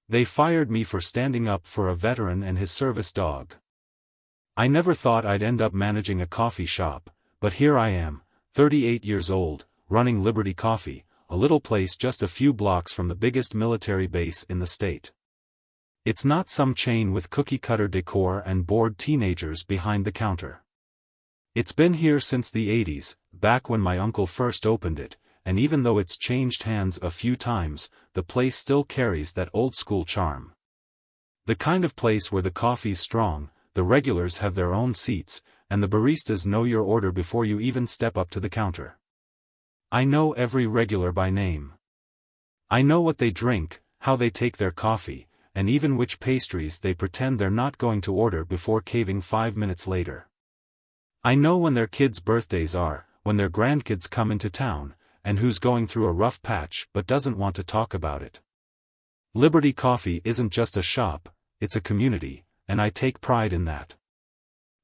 They fired me for standing up for a veteran and his service dog. I never thought I'd end up managing a coffee shop, but here I am, 38 years old, running Liberty Coffee, a little place just a few blocks from the biggest military base in the state. It's not some chain with cookie-cutter decor and bored teenagers behind the counter. It's been here since the 80s, back when my uncle first opened it, and even though it's changed hands a few times, the place still carries that old-school charm. The kind of place where the coffee's strong, the regulars have their own seats, and the baristas know your order before you even step up to the counter. I know every regular by name. I know what they drink, how they take their coffee, and even which pastries they pretend they're not going to order before caving 5 minutes later. I know when their kids' birthdays are, when their grandkids come into town, and who's going through a rough patch but doesn't want to talk about it. Liberty Coffee isn't just a shop, it's a community, and I take pride in that.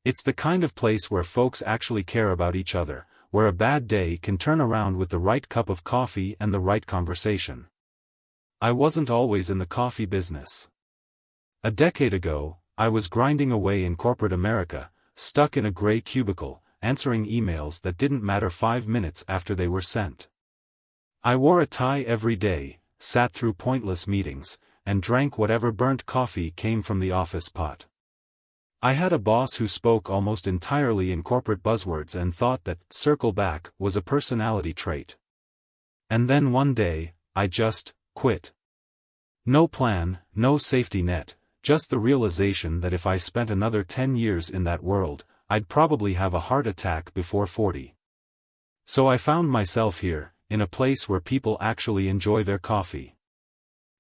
It's the kind of place where folks actually care about each other, where a bad day can turn around with the right cup of coffee and the right conversation. I wasn't always in the coffee business. A decade ago, I was grinding away in corporate America, stuck in a gray cubicle, answering emails that didn't matter 5 minutes after they were sent. I wore a tie every day, sat through pointless meetings, and drank whatever burnt coffee came from the office pot. I had a boss who spoke almost entirely in corporate buzzwords and thought that "circle back" was a personality trait. And then one day, I just quit. No plan, no safety net, just the realization that if I spent another 10 years in that world, I'd probably have a heart attack before 40. So I found myself here, in a place where people actually enjoy their coffee.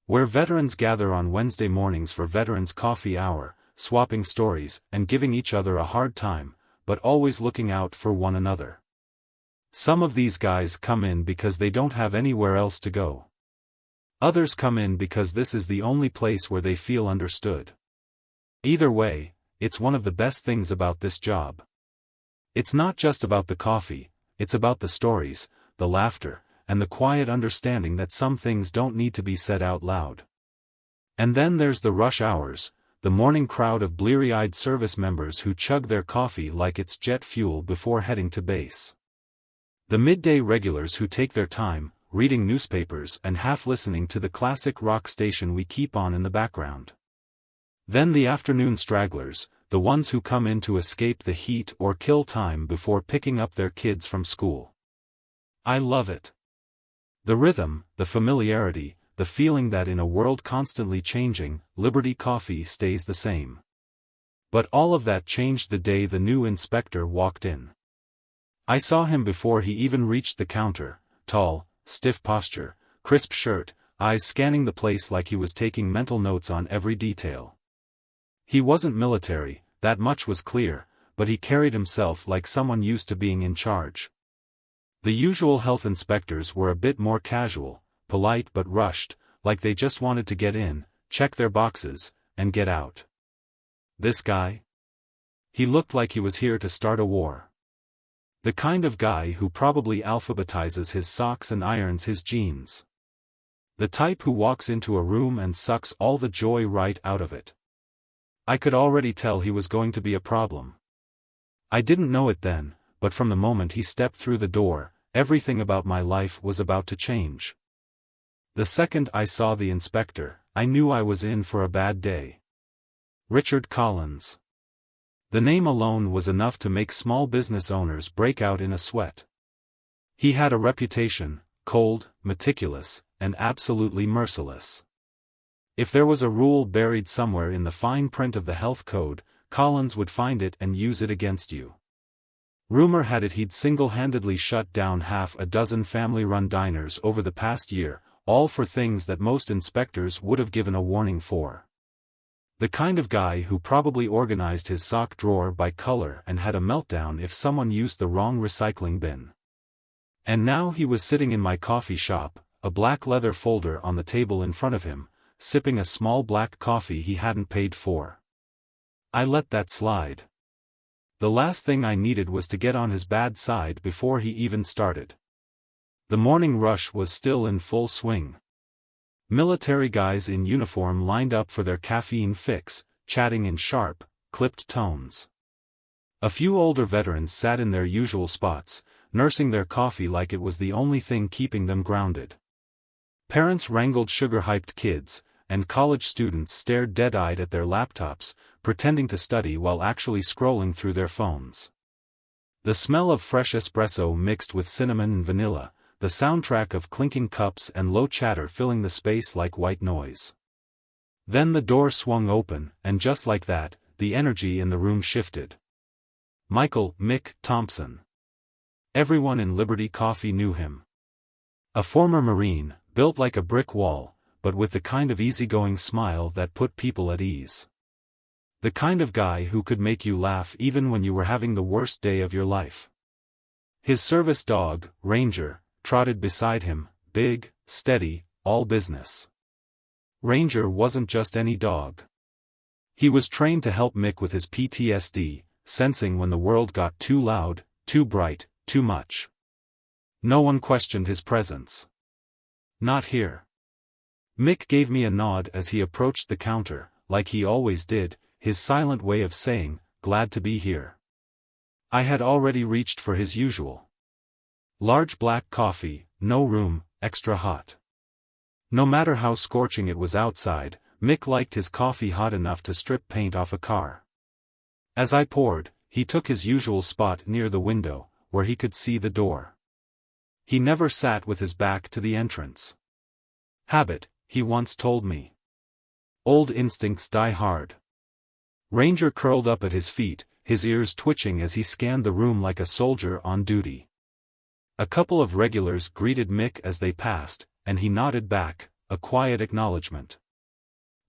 Where veterans gather on Wednesday mornings for Veterans Coffee Hour, swapping stories and giving each other a hard time, but always looking out for one another. Some of these guys come in because they don't have anywhere else to go. Others come in because this is the only place where they feel understood. Either way, it's one of the best things about this job. It's not just about the coffee, it's about the stories, the laughter, and the quiet understanding that some things don't need to be said out loud. And then there's the rush hours, the morning crowd of bleary-eyed service members who chug their coffee like it's jet fuel before heading to base. The midday regulars who take their time, reading newspapers and half listening to the classic rock station we keep on in the background. Then the afternoon stragglers, the ones who come in to escape the heat or kill time before picking up their kids from school. I love it. The rhythm, the familiarity, the feeling that in a world constantly changing, Liberty Coffee stays the same. But all of that changed the day the new inspector walked in. I saw him before he even reached the counter, tall, stiff posture, crisp shirt, eyes scanning the place like he was taking mental notes on every detail. He wasn't military, that much was clear, but he carried himself like someone used to being in charge. The usual health inspectors were a bit more casual, polite but rushed, like they just wanted to get in, check their boxes, and get out. This guy? He looked like he was here to start a war. The kind of guy who probably alphabetizes his socks and irons his jeans. The type who walks into a room and sucks all the joy right out of it. I could already tell he was going to be a problem. I didn't know it then, but from the moment he stepped through the door, everything about my life was about to change. The second I saw the inspector, I knew I was in for a bad day. Richard Collins. The name alone was enough to make small business owners break out in a sweat. He had a reputation, cold, meticulous, and absolutely merciless. If there was a rule buried somewhere in the fine print of the health code, Collins would find it and use it against you. Rumor had it he'd single-handedly shut down half a dozen family-run diners over the past year, all for things that most inspectors would have given a warning for. The kind of guy who probably organized his sock drawer by color and had a meltdown if someone used the wrong recycling bin. And now he was sitting in my coffee shop, a black leather folder on the table in front of him, sipping a small black coffee he hadn't paid for. I let that slide. The last thing I needed was to get on his bad side before he even started. The morning rush was still in full swing. Military guys in uniform lined up for their caffeine fix, chatting in sharp, clipped tones. A few older veterans sat in their usual spots, nursing their coffee like it was the only thing keeping them grounded. Parents wrangled sugar-hyped kids, and college students stared dead-eyed at their laptops, pretending to study while actually scrolling through their phones. The smell of fresh espresso mixed with cinnamon and vanilla, the soundtrack of clinking cups and low chatter filling the space like white noise. Then the door swung open, and just like that, the energy in the room shifted. Michael "Mick" Thompson. Everyone in Liberty Coffee knew him. A former Marine, built like a brick wall, but with the kind of easygoing smile that put people at ease. The kind of guy who could make you laugh even when you were having the worst day of your life. His service dog, Ranger, trotted beside him, big, steady, all business. Ranger wasn't just any dog. He was trained to help Mick with his PTSD, sensing when the world got too loud, too bright, too much. No one questioned his presence. Not here. Mick gave me a nod as he approached the counter, like he always did, his silent way of saying, "Glad to be here." I had already reached for his usual. Large black coffee, no room, extra hot. No matter how scorching it was outside, Mick liked his coffee hot enough to strip paint off a car. As I poured, he took his usual spot near the window, where he could see the door. He never sat with his back to the entrance. Habit, he once told me. Old instincts die hard. Ranger curled up at his feet, his ears twitching as he scanned the room like a soldier on duty. A couple of regulars greeted Mick as they passed, and he nodded back, a quiet acknowledgement.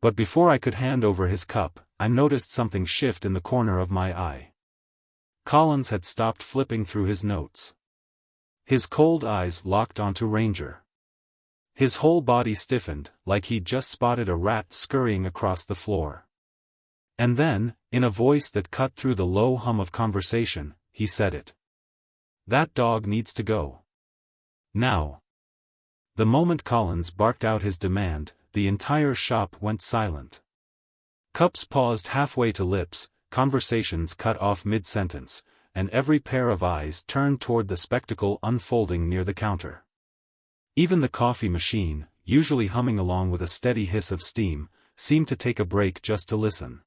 But before I could hand over his cup, I noticed something shift in the corner of my eye. Collins had stopped flipping through his notes. His cold eyes locked onto Ranger. His whole body stiffened, like he'd just spotted a rat scurrying across the floor. And then, in a voice that cut through the low hum of conversation, he said it. "That dog needs to go. Now." The moment Collins barked out his demand, the entire shop went silent. Cups paused halfway to lips, conversations cut off mid-sentence, and every pair of eyes turned toward the spectacle unfolding near the counter. Even the coffee machine, usually humming along with a steady hiss of steam, seemed to take a break just to listen.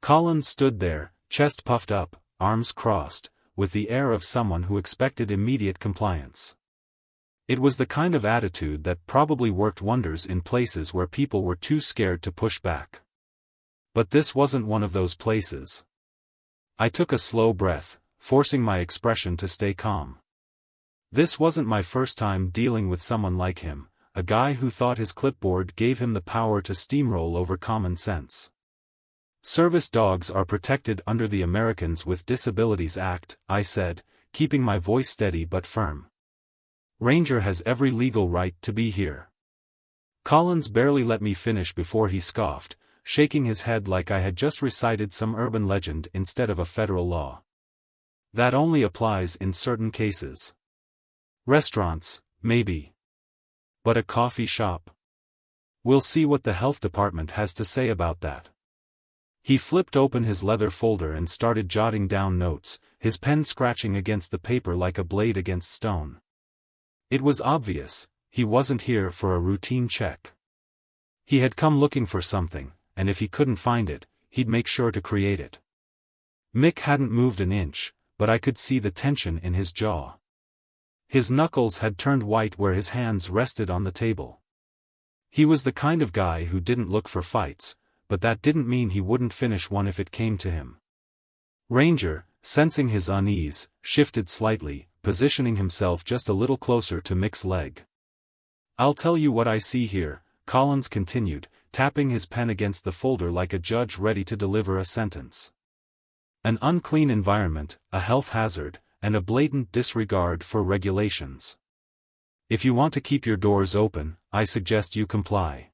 Collins stood there, chest puffed up, arms crossed, with the air of someone who expected immediate compliance. It was the kind of attitude that probably worked wonders in places where people were too scared to push back. But this wasn't one of those places. I took a slow breath, forcing my expression to stay calm. This wasn't my first time dealing with someone like him, a guy who thought his clipboard gave him the power to steamroll over common sense. "Service dogs are protected under the Americans with Disabilities Act," I said, keeping my voice steady but firm. "Ranger has every legal right to be here." Collins barely let me finish before he scoffed, shaking his head like I had just recited some urban legend instead of a federal law. "That only applies in certain cases. Restaurants, maybe. But a coffee shop? We'll see what the health department has to say about that." He flipped open his leather folder and started jotting down notes, his pen scratching against the paper like a blade against stone. It was obvious, he wasn't here for a routine check. He had come looking for something, and if he couldn't find it, he'd make sure to create it. Mick hadn't moved an inch, but I could see the tension in his jaw. His knuckles had turned white where his hands rested on the table. He was the kind of guy who didn't look for fights, but that didn't mean he wouldn't finish one if it came to him. Ranger, sensing his unease, shifted slightly, positioning himself just a little closer to Mick's leg. "I'll tell you what I see here," Collins continued, tapping his pen against the folder like a judge ready to deliver a sentence. "An unclean environment, a health hazard, and a blatant disregard for regulations. If you want to keep your doors open, I suggest you comply."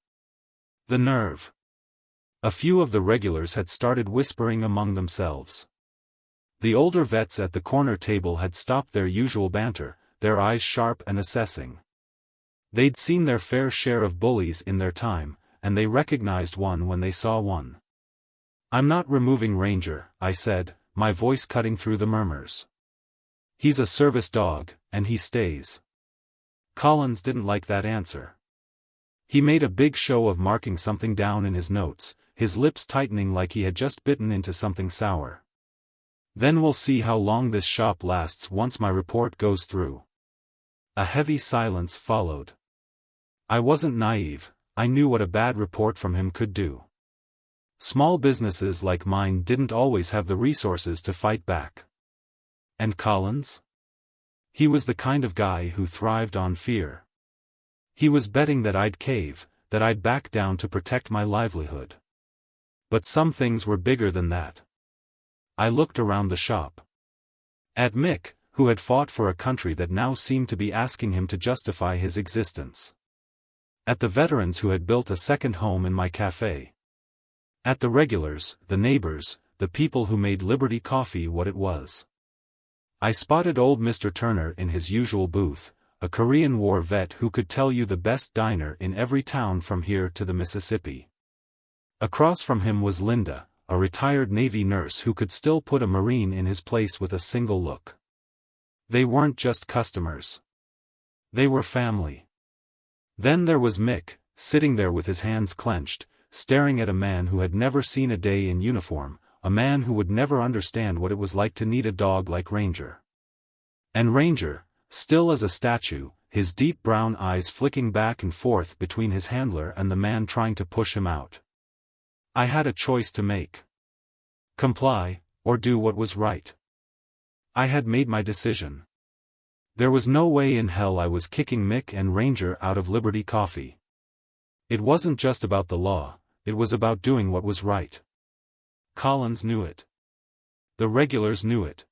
The nerve. A few of the regulars had started whispering among themselves. The older vets at the corner table had stopped their usual banter, their eyes sharp and assessing. They'd seen their fair share of bullies in their time, and they recognized one when they saw one. "I'm not removing Ranger," I said, my voice cutting through the murmurs. "He's a service dog, and he stays." Collins didn't like that answer. He made a big show of marking something down in his notes, his lips tightening like he had just bitten into something sour. "Then we'll see how long this shop lasts once my report goes through." A heavy silence followed. I wasn't naive, I knew what a bad report from him could do. Small businesses like mine didn't always have the resources to fight back. And Collins? He was the kind of guy who thrived on fear. He was betting that I'd cave, that I'd back down to protect my livelihood. But some things were bigger than that. I looked around the shop. At Mick, who had fought for a country that now seemed to be asking him to justify his existence. At the veterans who had built a second home in my cafe. At the regulars, the neighbors, the people who made Liberty Coffee what it was. I spotted old Mr. Turner in his usual booth, a Korean War vet who could tell you the best diner in every town from here to the Mississippi. Across from him was Linda, a retired Navy nurse who could still put a Marine in his place with a single look. They weren't just customers. They were family. Then there was Mick, sitting there with his hands clenched, staring at a man who had never seen a day in uniform, a man who would never understand what it was like to need a dog like Ranger. And Ranger, still as a statue, his deep brown eyes flicking back and forth between his handler and the man trying to push him out. I had a choice to make. Comply, or do what was right. I had made my decision. There was no way in hell I was kicking Mick and Ranger out of Liberty Coffee. It wasn't just about the law, it was about doing what was right. Collins knew it. The regulars knew it.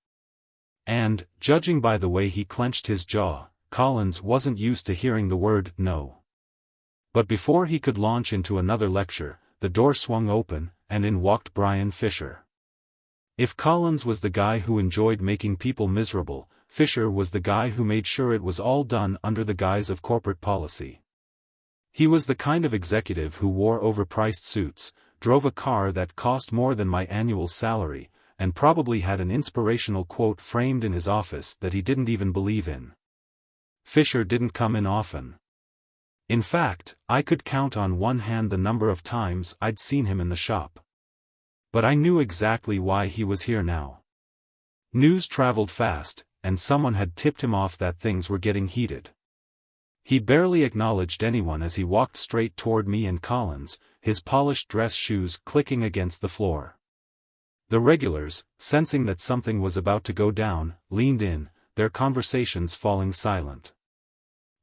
And, judging by the way he clenched his jaw, Collins wasn't used to hearing the word no. But before he could launch into another lecture, the door swung open, and in walked Brian Fisher. If Collins was the guy who enjoyed making people miserable, Fisher was the guy who made sure it was all done under the guise of corporate policy. He was the kind of executive who wore overpriced suits, drove a car that cost more than my annual salary, and probably had an inspirational quote framed in his office that he didn't even believe in. Fisher didn't come in often. In fact, I could count on one hand the number of times I'd seen him in the shop. But I knew exactly why he was here now. News traveled fast, and someone had tipped him off that things were getting heated. He barely acknowledged anyone as he walked straight toward me and Collins, his polished dress shoes clicking against the floor. The regulars, sensing that something was about to go down, leaned in, their conversations falling silent.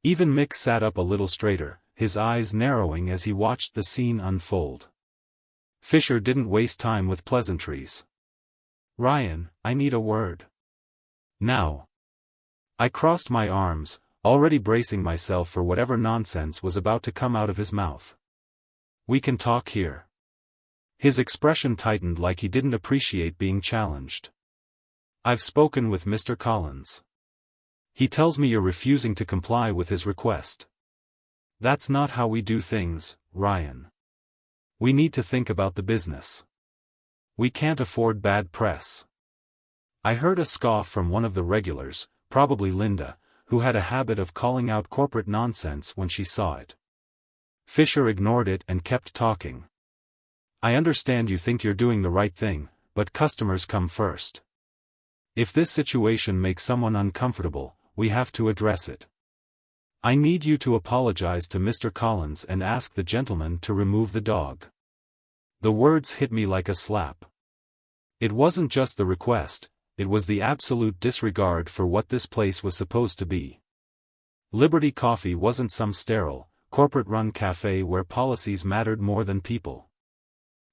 Even Mick sat up a little straighter, his eyes narrowing as he watched the scene unfold. Fisher didn't waste time with pleasantries. "Ryan, I need a word. Now." I crossed my arms, already bracing myself for whatever nonsense was about to come out of his mouth. "We can talk here." His expression tightened like he didn't appreciate being challenged. "I've spoken with Mr. Collins. He tells me you're refusing to comply with his request. That's not how we do things, Ryan. We need to think about the business. We can't afford bad press." I heard a scoff from one of the regulars, probably Linda, who had a habit of calling out corporate nonsense when she saw it. Fisher ignored it and kept talking. "I understand you think you're doing the right thing, but customers come first. If this situation makes someone uncomfortable, we have to address it. I need you to apologize to Mr. Collins and ask the gentleman to remove the dog." The words hit me like a slap. It wasn't just the request, it was the absolute disregard for what this place was supposed to be. Liberty Coffee wasn't some sterile, corporate-run cafe where policies mattered more than people.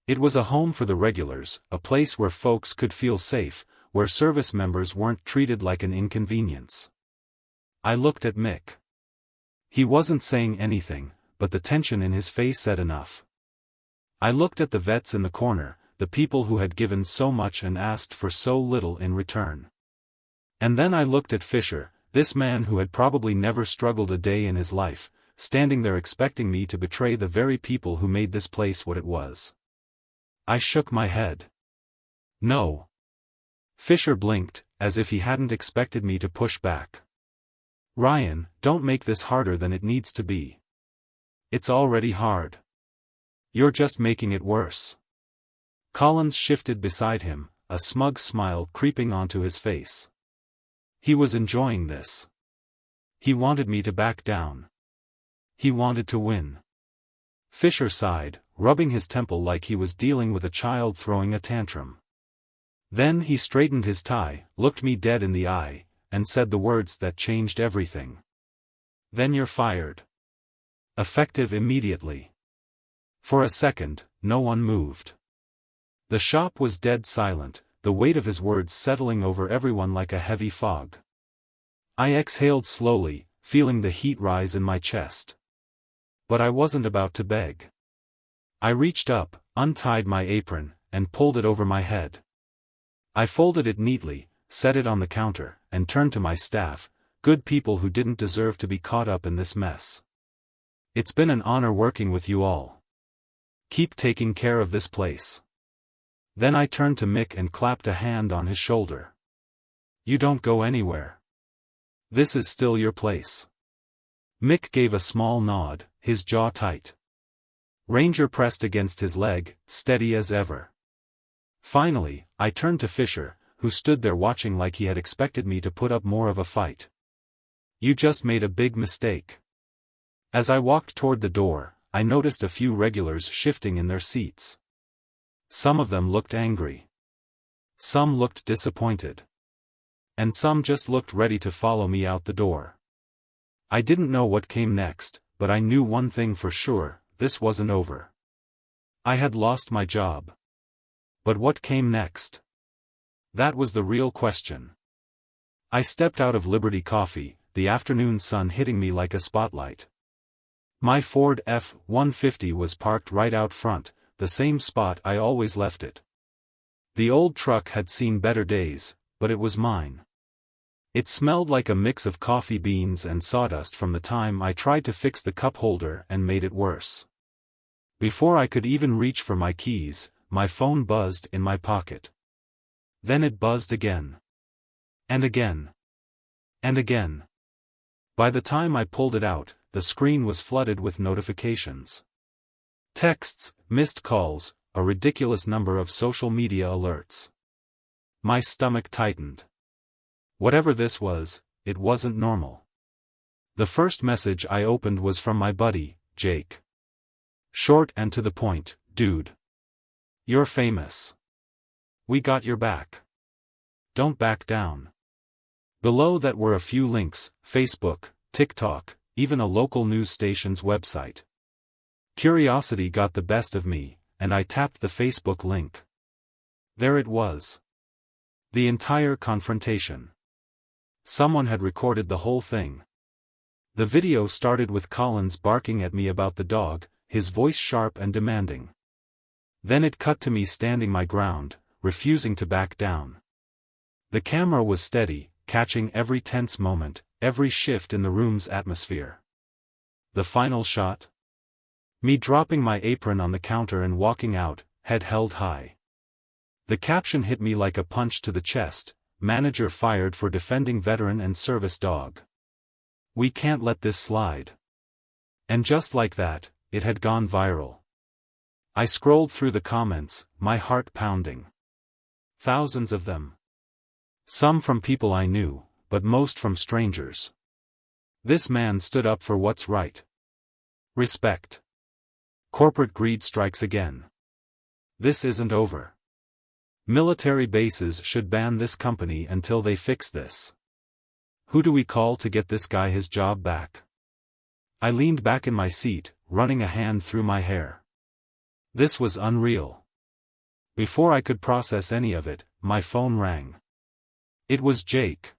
It was a home for the regulars, a place where folks could feel safe, where service members weren't treated like an inconvenience. I looked at Mick. He wasn't saying anything, but the tension in his face said enough. I looked at the vets in the corner, the people who had given so much and asked for so little in return. And then I looked at Fisher, this man who had probably never struggled a day in his life, standing there expecting me to betray the very people who made this place what it was. I shook my head. No. Fisher blinked, as if he hadn't expected me to push back. Ryan, don't make this harder than it needs to be. It's already hard. You're just making it worse. Collins shifted beside him, a smug smile creeping onto his face. He was enjoying this. He wanted me to back down. He wanted to win. Fisher sighed, rubbing his temple like he was dealing with a child throwing a tantrum. Then he straightened his tie, looked me dead in the eye, and said the words that changed everything. Then you're fired. Effective immediately. For a second, no one moved. The shop was dead silent, the weight of his words settling over everyone like a heavy fog. I exhaled slowly, feeling the heat rise in my chest. But I wasn't about to beg. I reached up, untied my apron, and pulled it over my head. I folded it neatly, set it on the counter, and turned to my staff, good people who didn't deserve to be caught up in this mess. It's been an honor working with you all. Keep taking care of this place. Then I turned to Mick and clapped a hand on his shoulder. You don't go anywhere. This is still your place. Mick gave a small nod, his jaw tight. Ranger pressed against his leg, steady as ever. Finally, I turned to Fisher, who stood there watching like he had expected me to put up more of a fight. You just made a big mistake. As I walked toward the door, I noticed a few regulars shifting in their seats. Some of them looked angry. Some looked disappointed. And some just looked ready to follow me out the door. I didn't know what came next, but I knew one thing for sure, this wasn't over. I had lost my job. But what came next? That was the real question. I stepped out of Liberty Coffee, the afternoon sun hitting me like a spotlight. My Ford F-150 was parked right out front, the same spot I always left it. The old truck had seen better days, but it was mine. It smelled like a mix of coffee beans and sawdust from the time I tried to fix the cup holder and made it worse. Before I could even reach for my keys, my phone buzzed in my pocket. Then it buzzed again. And again. And again. By the time I pulled it out, the screen was flooded with notifications. Texts, missed calls, a ridiculous number of social media alerts. My stomach tightened. Whatever this was, it wasn't normal. The first message I opened was from my buddy, Jake. Short and to the point, dude. You're famous. We got your back. Don't back down. Below that were a few links, Facebook, TikTok, even a local news station's website. Curiosity got the best of me, and I tapped the Facebook link. There it was. The entire confrontation. Someone had recorded the whole thing. The video started with Collins barking at me about the dog, his voice sharp and demanding. Then it cut to me standing my ground, refusing to back down. The camera was steady, catching every tense moment, every shift in the room's atmosphere. The final shot? Me dropping my apron on the counter and walking out, head held high. The caption hit me like a punch to the chest, manager fired for defending veteran and service dog. We can't let this slide. And just like that, it had gone viral. I scrolled through the comments, my heart pounding. Thousands of them. Some from people I knew, but most from strangers. This man stood up for what's right. Respect. Corporate greed strikes again. This isn't over. Military bases should ban this company until they fix this. Who do we call to get this guy his job back? I leaned back in my seat, running a hand through my hair. This was unreal. Before I could process any of it, my phone rang. It was Jake.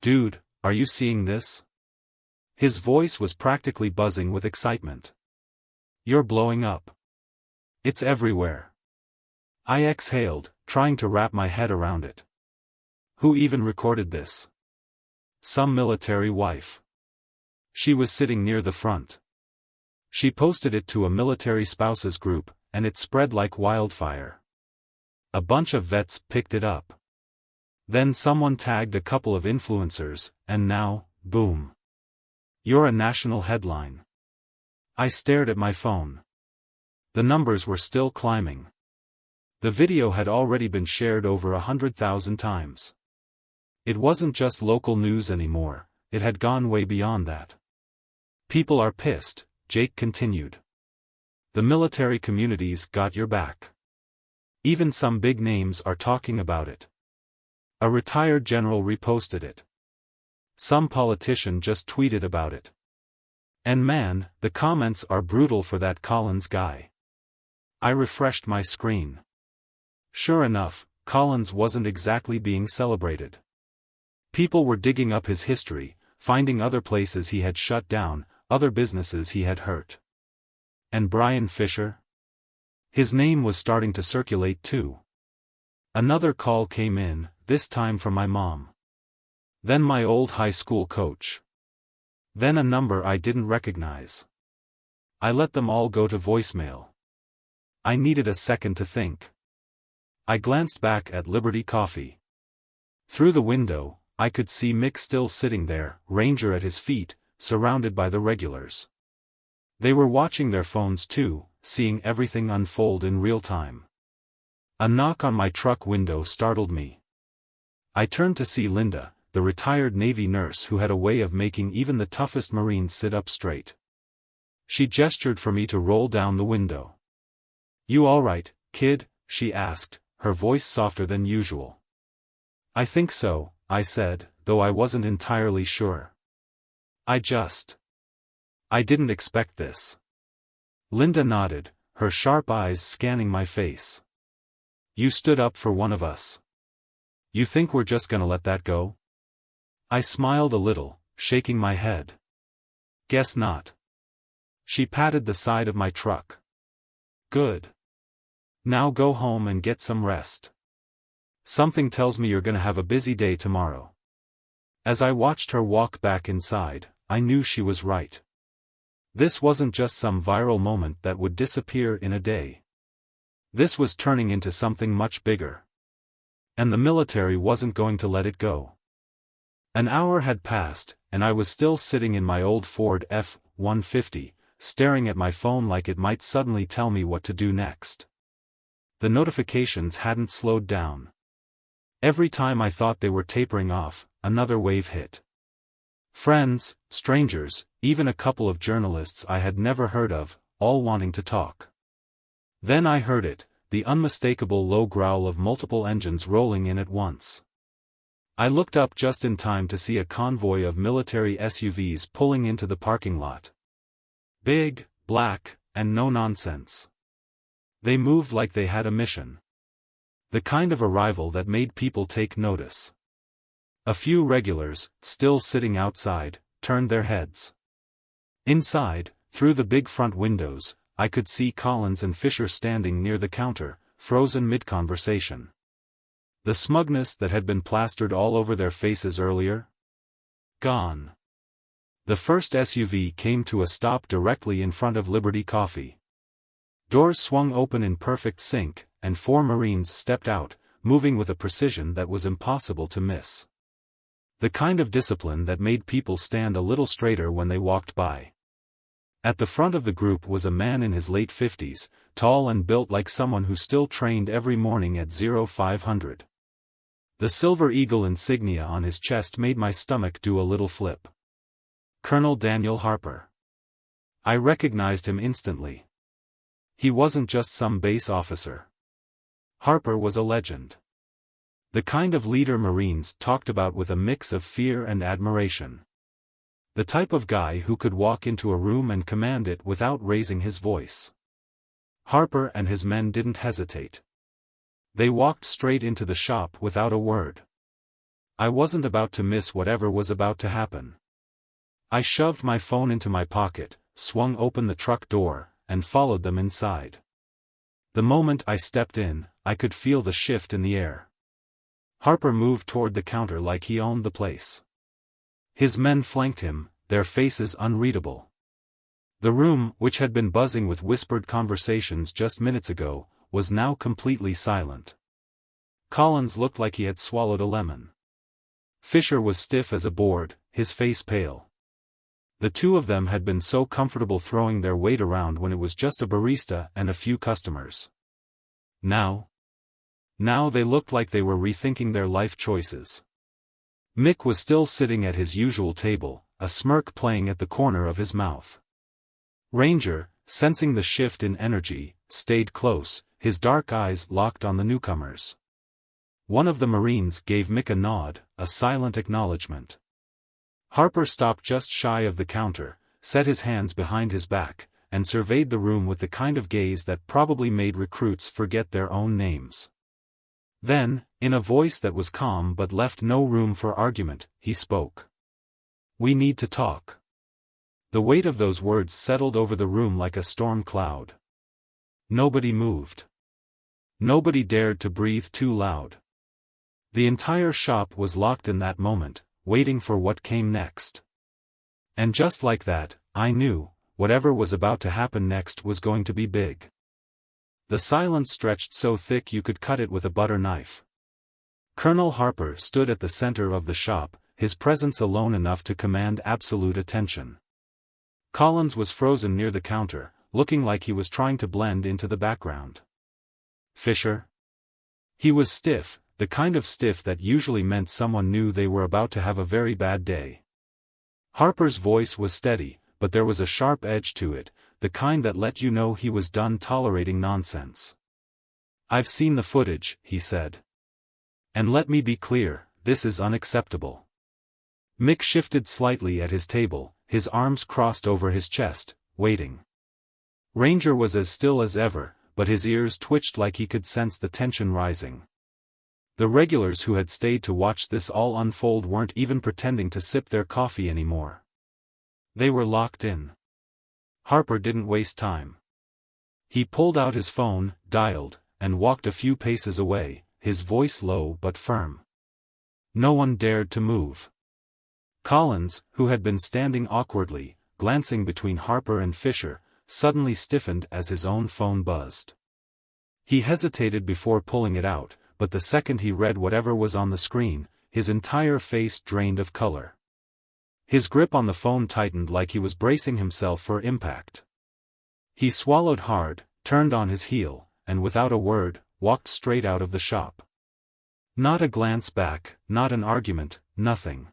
Dude, are you seeing this? His voice was practically buzzing with excitement. You're blowing up. It's everywhere. I exhaled, trying to wrap my head around it. Who even recorded this? Some military wife. She was sitting near the front. She posted it to a military spouses group, and it spread like wildfire. A bunch of vets picked it up. Then someone tagged a couple of influencers, and now, boom. You're a national headline. I stared at my phone. The numbers were still climbing. The video had already been shared over 100,000 times. It wasn't just local news anymore, it had gone way beyond that. People are pissed, Jake continued. The military community's got your back. Even some big names are talking about it. A retired general reposted it. Some politician just tweeted about it. And man, the comments are brutal for that Collins guy. I refreshed my screen. Sure enough, Collins wasn't exactly being celebrated. People were digging up his history, finding other places he had shut down, other businesses he had hurt. And Brian Fisher? His name was starting to circulate too. Another call came in, this time from my mom. Then my old high school coach. Then a number I didn't recognize. I let them all go to voicemail. I needed a second to think. I glanced back at Liberty Coffee. Through the window, I could see Mick still sitting there, Ranger at his feet, surrounded by the regulars. They were watching their phones too, seeing everything unfold in real time. A knock on my truck window startled me. I turned to see Linda, the retired Navy nurse who had a way of making even the toughest Marines sit up straight. She gestured for me to roll down the window. "You all right, kid?" she asked, her voice softer than usual. "I think so," I said, though I wasn't entirely sure. I didn't expect this." Linda nodded, her sharp eyes scanning my face. "You stood up for one of us. You think we're just gonna let that go?" I smiled a little, shaking my head. "Guess not." She patted the side of my truck. "Good. Now go home and get some rest. Something tells me you're gonna have a busy day tomorrow." As I watched her walk back inside, I knew she was right. This wasn't just some viral moment that would disappear in a day. This was turning into something much bigger. And the military wasn't going to let it go. An hour had passed, and I was still sitting in my old Ford F-150, staring at my phone like it might suddenly tell me what to do next. The notifications hadn't slowed down. Every time I thought they were tapering off, another wave hit. Friends, strangers, even a couple of journalists I had never heard of, all wanting to talk. Then I heard it, the unmistakable low growl of multiple engines rolling in at once. I looked up just in time to see a convoy of military SUVs pulling into the parking lot. Big, black, and no nonsense. They moved like they had a mission. The kind of arrival that made people take notice. A few regulars, still sitting outside, turned their heads. Inside, through the big front windows, I could see Collins and Fisher standing near the counter, frozen mid-conversation. The smugness that had been plastered all over their faces earlier? Gone. The first SUV came to a stop directly in front of Liberty Coffee. Doors swung open in perfect sync, and 4 Marines stepped out, moving with a precision that was impossible to miss. The kind of discipline that made people stand a little straighter when they walked by. At the front of the group was a man in his late 50s, tall and built like someone who still trained every morning at 0500. The Silver Eagle insignia on his chest made my stomach do a little flip. Colonel Daniel Harper. I recognized him instantly. He wasn't just some base officer. Harper was a legend. The kind of leader Marines talked about with a mix of fear and admiration. The type of guy who could walk into a room and command it without raising his voice. Harper and his men didn't hesitate. They walked straight into the shop without a word. I wasn't about to miss whatever was about to happen. I shoved my phone into my pocket, swung open the truck door, and followed them inside. The moment I stepped in, I could feel the shift in the air. Harper moved toward the counter like he owned the place. His men flanked him, their faces unreadable. The room, which had been buzzing with whispered conversations just minutes ago, was now completely silent. Collins looked like he had swallowed a lemon. Fisher was stiff as a board, his face pale. The two of them had been so comfortable throwing their weight around when it was just a barista and a few customers. Now they looked like they were rethinking their life choices. Mick was still sitting at his usual table, a smirk playing at the corner of his mouth. Ranger, sensing the shift in energy, stayed close, his dark eyes locked on the newcomers. One of the Marines gave Mick a nod, a silent acknowledgement. Harper stopped just shy of the counter, set his hands behind his back, and surveyed the room with the kind of gaze that probably made recruits forget their own names. Then, in a voice that was calm but left no room for argument, he spoke. "We need to talk." The weight of those words settled over the room like a storm cloud. Nobody moved. Nobody dared to breathe too loud. The entire shop was locked in that moment, waiting for what came next. And just like that, I knew, whatever was about to happen next was going to be big. The silence stretched so thick you could cut it with a butter knife. Colonel Harper stood at the center of the shop, his presence alone enough to command absolute attention. Collins was frozen near the counter, looking like he was trying to blend into the background. Fisher? He was stiff, the kind of stiff that usually meant someone knew they were about to have a very bad day. Harper's voice was steady, but there was a sharp edge to it, the kind that let you know he was done tolerating nonsense. "I've seen the footage," he said. "And let me be clear, this is unacceptable." Mick shifted slightly at his table, his arms crossed over his chest, waiting. Ranger was as still as ever, but his ears twitched like he could sense the tension rising. The regulars who had stayed to watch this all unfold weren't even pretending to sip their coffee anymore. They were locked in. Harper didn't waste time. He pulled out his phone, dialed, and walked a few paces away, his voice low but firm. No one dared to move. Collins, who had been standing awkwardly, glancing between Harper and Fisher, suddenly stiffened as his own phone buzzed. He hesitated before pulling it out, but the second he read whatever was on the screen, his entire face drained of color. His grip on the phone tightened like he was bracing himself for impact. He swallowed hard, turned on his heel, and without a word, walked straight out of the shop. Not a glance back, not an argument, nothing.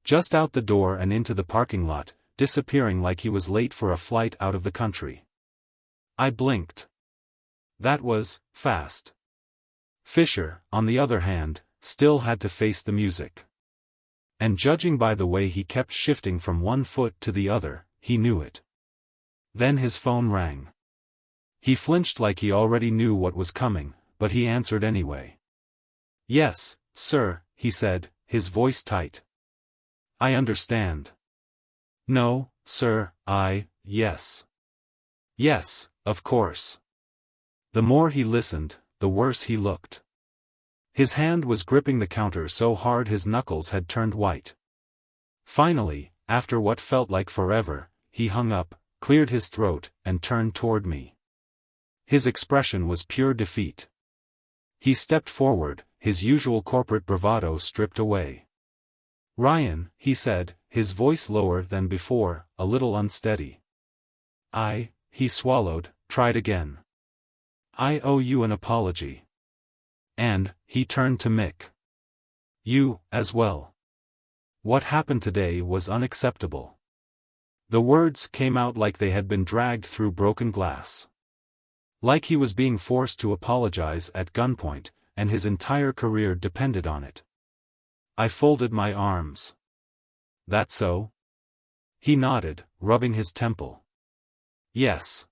Just out the door and into the parking lot, disappearing like he was late for a flight out of the country. I blinked. That was fast. Fisher, on the other hand, still had to face the music. And judging by the way he kept shifting from one foot to the other, he knew it. Then his phone rang. He flinched like he already knew what was coming, but he answered anyway. "Yes, sir," he said, his voice tight. "I understand." "No, sir, yes. Yes, of course." The more he listened, the worse he looked. His hand was gripping the counter so hard his knuckles had turned white. Finally, after what felt like forever, he hung up, cleared his throat, and turned toward me. His expression was pure defeat. He stepped forward, his usual corporate bravado stripped away. "Ryan," he said, his voice lower than before, a little unsteady. He swallowed, tried again. "I owe you an apology." And, he turned to Mick. "You, as well. What happened today was unacceptable." The words came out like they had been dragged through broken glass. Like he was being forced to apologize at gunpoint, and his entire career depended on it. I folded my arms. "That so?" He nodded, rubbing his temple. "Yes."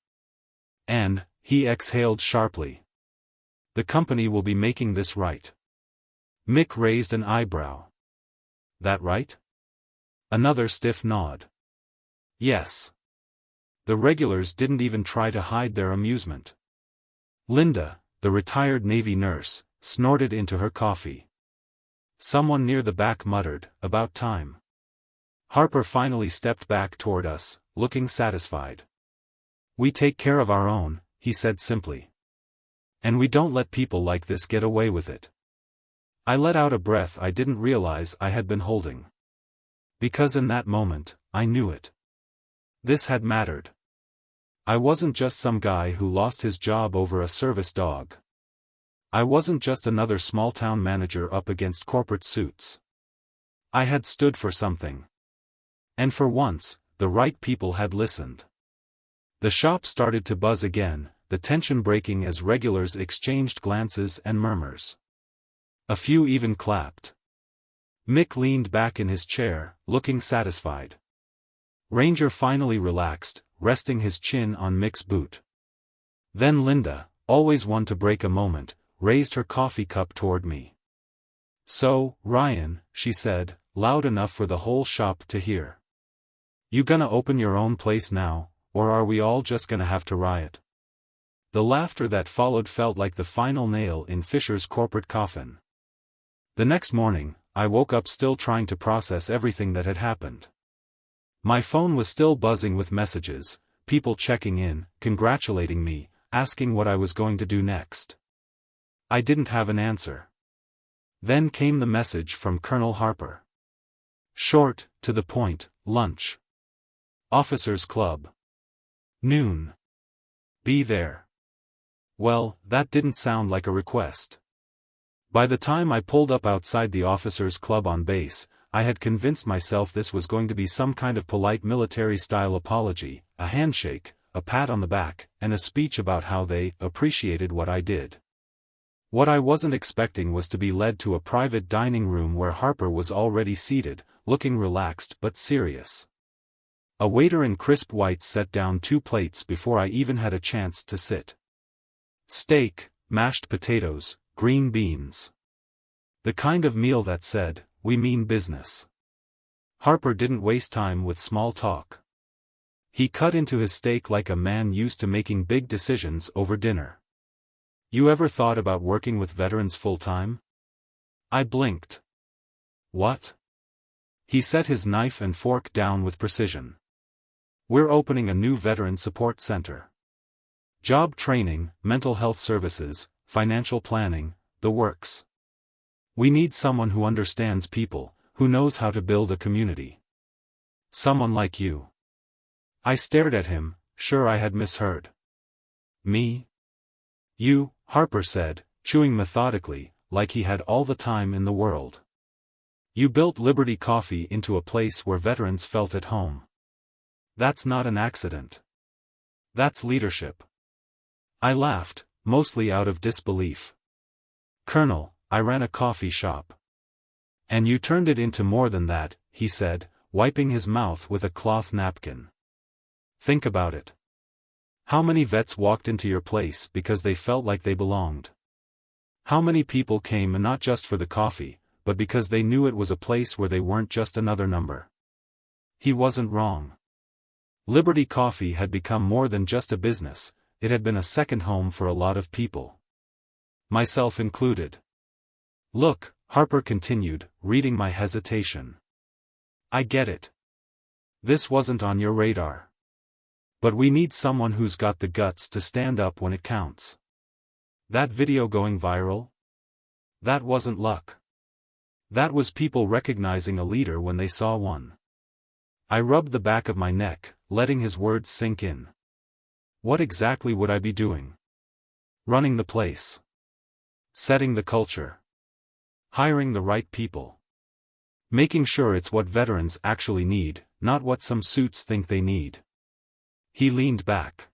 And, he exhaled sharply. "The company will be making this right." Mick raised an eyebrow. "That right?" Another stiff nod. "Yes." The regulars didn't even try to hide their amusement. Linda, the retired Navy nurse, snorted into her coffee. Someone near the back muttered, "About time." Harper finally stepped back toward us, looking satisfied. "We take care of our own," he said simply. "And we don't let people like this get away with it." I let out a breath I didn't realize I had been holding. Because in that moment, I knew it. This had mattered. I wasn't just some guy who lost his job over a service dog. I wasn't just another small-town manager up against corporate suits. I had stood for something. And for once, the right people had listened. The shop started to buzz again, the tension breaking as regulars exchanged glances and murmurs. A few even clapped. Mick leaned back in his chair, looking satisfied. Ranger finally relaxed, resting his chin on Mick's boot. Then Linda, always one to break a moment, raised her coffee cup toward me. "So, Ryan," she said, loud enough for the whole shop to hear. "You gonna open your own place now, or are we all just gonna have to riot?" The laughter that followed felt like the final nail in Fisher's corporate coffin. The next morning, I woke up still trying to process everything that had happened. My phone was still buzzing with messages, people checking in, congratulating me, asking what I was going to do next. I didn't have an answer. Then came the message from Colonel Harper. Short, to the point, lunch. Officers' Club. Noon. Be there. Well, that didn't sound like a request. By the time I pulled up outside the Officers' Club on base, I had convinced myself this was going to be some kind of polite military-style apology, a handshake, a pat on the back, and a speech about how they appreciated what I did. What I wasn't expecting was to be led to a private dining room where Harper was already seated, looking relaxed but serious. A waiter in crisp whites set down 2 plates before I even had a chance to sit. Steak, mashed potatoes, green beans. The kind of meal that said, "We mean business." Harper didn't waste time with small talk. He cut into his steak like a man used to making big decisions over dinner. "You ever thought about working with veterans full-time?" I blinked. "What?" He set his knife and fork down with precision. "We're opening a new veteran support center. Job training, mental health services, financial planning, the works. We need someone who understands people, who knows how to build a community. Someone like you." I stared at him, sure I had misheard. "Me?" "You," Harper said, chewing methodically, like he had all the time in the world. "You built Liberty Coffee into a place where veterans felt at home. That's not an accident. That's leadership." I laughed, mostly out of disbelief. "Colonel, I ran a coffee shop." "And you turned it into more than that," he said, wiping his mouth with a cloth napkin. "Think about it. How many vets walked into your place because they felt like they belonged? How many people came not just for the coffee, but because they knew it was a place where they weren't just another number?" He wasn't wrong. Liberty Coffee had become more than just a business, it had been a second home for a lot of people. Myself included. "Look," Harper continued, reading my hesitation. "I get it. This wasn't on your radar. But we need someone who's got the guts to stand up when it counts. That video going viral? That wasn't luck. That was people recognizing a leader when they saw one." I rubbed the back of my neck, letting his words sink in. What exactly would I be doing? Running the place. Setting the culture. Hiring the right people. Making sure it's what veterans actually need, not what some suits think they need. He leaned back.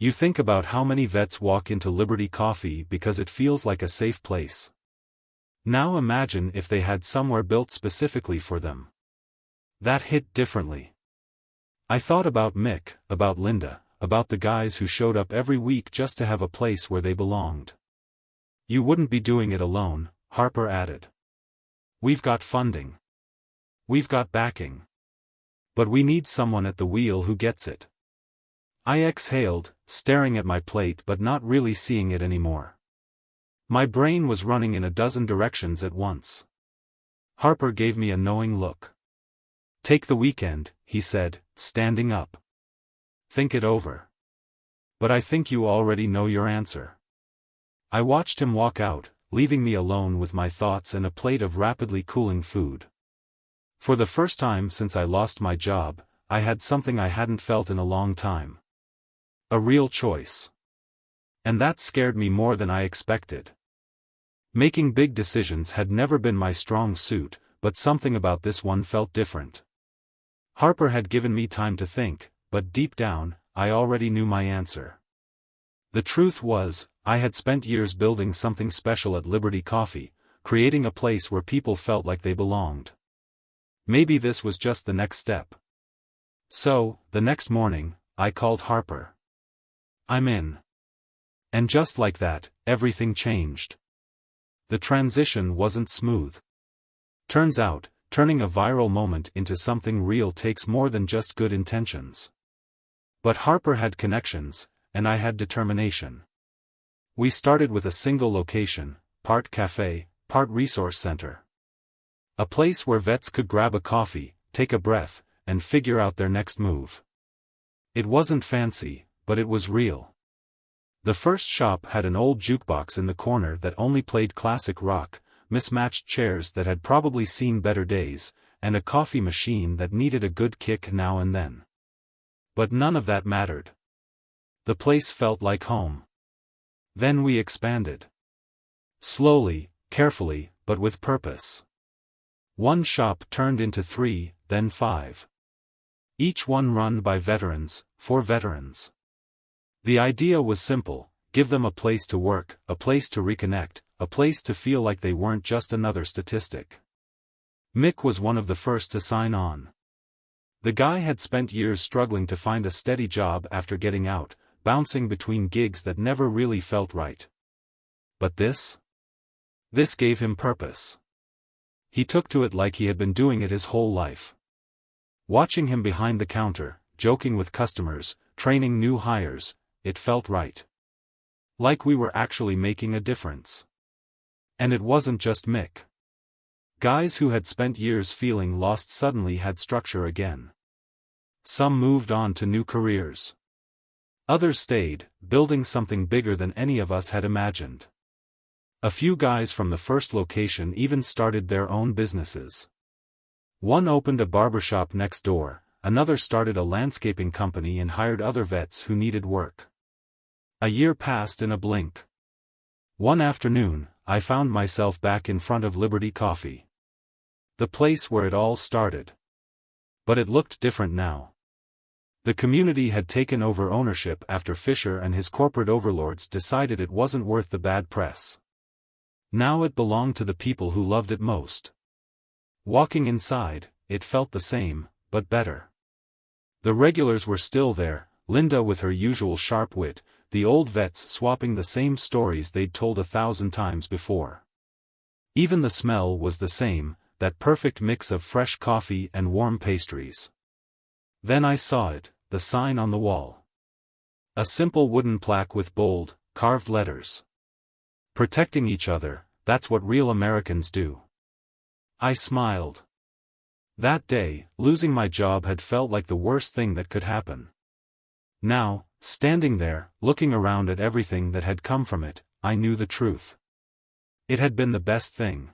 "You think about how many vets walk into Liberty Coffee because it feels like a safe place. Now imagine if they had somewhere built specifically for them." That hit differently. I thought about Mick, about Linda, about the guys who showed up every week just to have a place where they belonged. "You wouldn't be doing it alone," Harper added. "We've got funding. We've got backing. But we need someone at the wheel who gets it." I exhaled, staring at my plate but not really seeing it anymore. My brain was running in a dozen directions at once. Harper gave me a knowing look. Take the weekend, he said, standing up. Think it over. But I think you already know your answer. I watched him walk out, leaving me alone with my thoughts and a plate of rapidly cooling food. For the first time since I lost my job, I had something I hadn't felt in a long time. A real choice. And that scared me more than I expected. Making big decisions had never been my strong suit, but something about this one felt different. Harper had given me time to think, but deep down, I already knew my answer. The truth was, I had spent years building something special at Liberty Coffee, creating a place where people felt like they belonged. Maybe this was just the next step. So, the next morning, I called Harper. I'm in. And just like that, everything changed. The transition wasn't smooth. Turns out, turning a viral moment into something real takes more than just good intentions. But Harper had connections, and I had determination. We started with a single location, part cafe, part resource center. A place where vets could grab a coffee, take a breath, and figure out their next move. It wasn't fancy, but it was real. The first shop had an old jukebox in the corner that only played classic rock, mismatched chairs that had probably seen better days, and a coffee machine that needed a good kick now and then. But none of that mattered. The place felt like home. Then we expanded. Slowly, carefully, but with purpose. One shop turned into 3, then 5. Each one run by veterans, for veterans. The idea was simple: give them a place to work, a place to reconnect, a place to feel like they weren't just another statistic. Mick was one of the first to sign on. The guy had spent years struggling to find a steady job after getting out, bouncing between gigs that never really felt right. But this gave him purpose. He took to it like he had been doing it his whole life. Watching him behind the counter, joking with customers, training new hires, it felt right. Like we were actually making a difference. And it wasn't just Mick. Guys who had spent years feeling lost suddenly had structure again. Some moved on to new careers. Others stayed, building something bigger than any of us had imagined. A few guys from the first location even started their own businesses. One opened a barbershop next door, another started a landscaping company and hired other vets who needed work. A year passed in a blink. One afternoon, I found myself back in front of Liberty Coffee. The place where it all started. But it looked different now. The community had taken over ownership after Fisher and his corporate overlords decided it wasn't worth the bad press. Now it belonged to the people who loved it most. Walking inside, it felt the same, but better. The regulars were still there, Linda with her usual sharp wit, the old vets swapping the same stories they'd told 1,000 times before. Even the smell was the same, that perfect mix of fresh coffee and warm pastries. Then I saw it, the sign on the wall. A simple wooden plaque with bold, carved letters. Protecting each other, that's what real Americans do. I smiled. That day, losing my job had felt like the worst thing that could happen. Now, standing there, looking around at everything that had come from it, I knew the truth. It had been the best thing.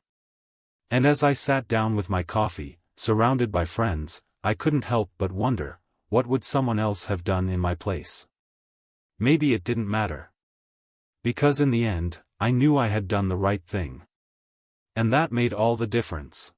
And as I sat down with my coffee, surrounded by friends, I couldn't help but wonder, what would someone else have done in my place? Maybe it didn't matter. Because in the end, I knew I had done the right thing. And that made all the difference.